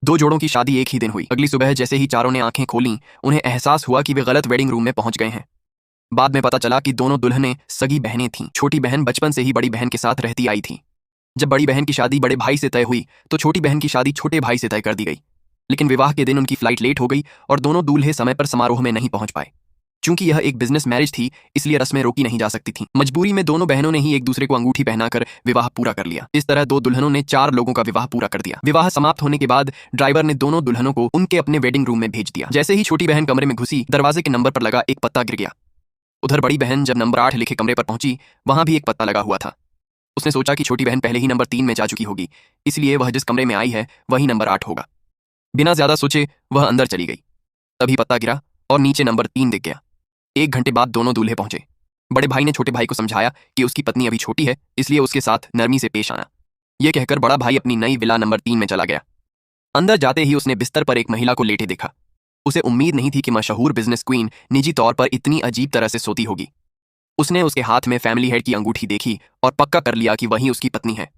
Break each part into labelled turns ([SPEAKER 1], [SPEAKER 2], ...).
[SPEAKER 1] दो जोड़ों की शादी एक ही दिन हुई। अगली सुबह जैसे ही चारों ने आंखें खोलीं, उन्हें एहसास हुआ कि वे गलत वेडिंग रूम में पहुंच गए हैं। बाद में पता चला कि दोनों दुल्हनें सगी बहनें थीं। छोटी बहन बचपन से ही बड़ी बहन के साथ रहती आई थी। जब बड़ी बहन की शादी बड़े भाई से तय हुई तो छोटी बहन की शादी छोटे भाई से तय कर दी गई। लेकिन विवाह के दिन उनकी फ्लाइट लेट हो गई और दोनों दूल्हे समय पर समारोह में नहीं पहुंच पाए। चूंकि यह एक बिजनेस मैरिज थी, इसलिए रस्में रोकी नहीं जा सकती थीं। मजबूरी में दोनों बहनों ने ही एक दूसरे को अंगूठी पहनाकर विवाह पूरा कर लिया। इस तरह दो दुल्हनों ने 4 लोगों का विवाह पूरा कर दिया। विवाह समाप्त होने के बाद ड्राइवर ने दोनों दुल्हनों को उनके अपने वेडिंग रूम में भेज दिया। जैसे ही छोटी बहन कमरे में घुसी, दरवाजे के नंबर पर लगा एक पत्ता गिर गया। उधर बड़ी बहन जब नंबर 8 लिखे कमरे पर पहुंची, वहां भी एक पत्ता लगा हुआ था। उसने सोचा कि छोटी बहन पहले ही नंबर 3 में जा चुकी होगी, इसलिए वह जिस कमरे में आई है वही नंबर 8 होगा। बिना ज्यादा सोचे वह अंदर चली गई। तभी पत्ता गिरा और नीचे नंबर 3 दिख गया। 1 घंटे बाद दोनों दूल्हे पहुंचे। बड़े भाई ने छोटे भाई को समझाया कि उसकी पत्नी अभी छोटी है, इसलिए उसके साथ नरमी से पेश आना। यह कहकर बड़ा भाई अपनी नई विला नंबर 3 में चला गया। अंदर जाते ही उसने बिस्तर पर एक महिला को लेटे देखा। उसे उम्मीद नहीं थी कि मशहूर बिजनेस क्वीन निजी तौर पर इतनी अजीब तरह से सोती होगी। उसने उसके हाथ में फैमिली हेड की अंगूठी देखी और पक्का कर लिया कि वही उसकी पत्नी है।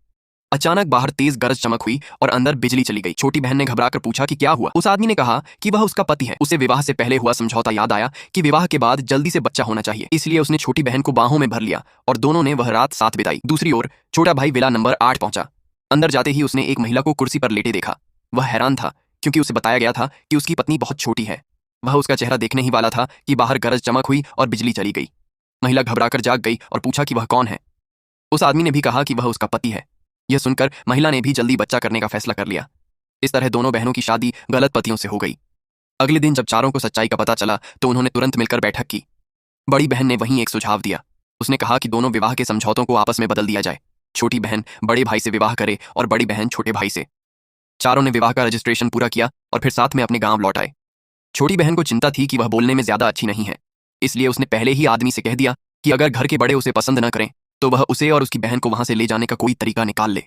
[SPEAKER 1] अचानक बाहर तेज गरज चमक हुई और अंदर बिजली चली गई। छोटी बहन ने घबराकर पूछा कि क्या हुआ। उस आदमी ने कहा कि वह उसका पति है। उसे विवाह से पहले हुआ समझौता याद आया कि विवाह के बाद जल्दी से बच्चा होना चाहिए, इसलिए उसने छोटी बहन को बाहों में भर लिया और दोनों ने वह रात साथ बिताई। दूसरी ओर छोटा भाई विला नंबर 8 पहुंचा। अंदर जाते ही उसने एक महिला को कुर्सी पर लेटे देखा। वह हैरान था क्योंकि उसे बताया गया था कि उसकी पत्नी बहुत छोटी है। वह उसका चेहरा देखने ही वाला था कि बाहर गरज चमक हुई और बिजली चली गई। महिला घबराकर जाग गई और पूछा कि वह कौन है। उस आदमी ने भी कहा कि वह उसका पति है। यह सुनकर महिला ने भी जल्दी बच्चा करने का फैसला कर लिया। इस तरह दोनों बहनों की शादी गलत पतियों से हो गई। अगले दिन जब चारों को सच्चाई का पता चला तो उन्होंने तुरंत मिलकर बैठक की। बड़ी बहन ने वहीं एक सुझाव दिया। उसने कहा कि दोनों विवाह के समझौतों को आपस में बदल दिया जाए। छोटी बहन बड़े भाई से विवाह करे और बड़ी बहन छोटे भाई से। चारों ने विवाह का रजिस्ट्रेशन पूरा किया और फिर साथ में अपने गांव लौट आए। छोटी बहन को चिंता थी कि वह बोलने में ज्यादा अच्छी नहीं है, इसलिए उसने पहले ही आदमी से कह दिया कि अगर घर के बड़े उसे पसंद न करें तो वह उसे और उसकी बहन को वहां से ले जाने का कोई तरीका निकाल ले।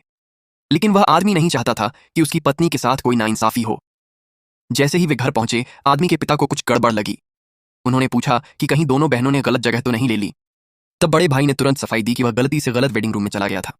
[SPEAKER 1] लेकिन वह आदमी नहीं चाहता था कि उसकी पत्नी के साथ कोई नाइंसाफी हो। जैसे ही वे घर पहुंचे, आदमी के पिता को कुछ गड़बड़ लगी। उन्होंने पूछा कि कहीं दोनों बहनों ने गलत जगह तो नहीं ले ली। तब बड़े भाई ने तुरंत सफाई दी कि वह गलती से गलत वेडिंग रूम में चला गया था।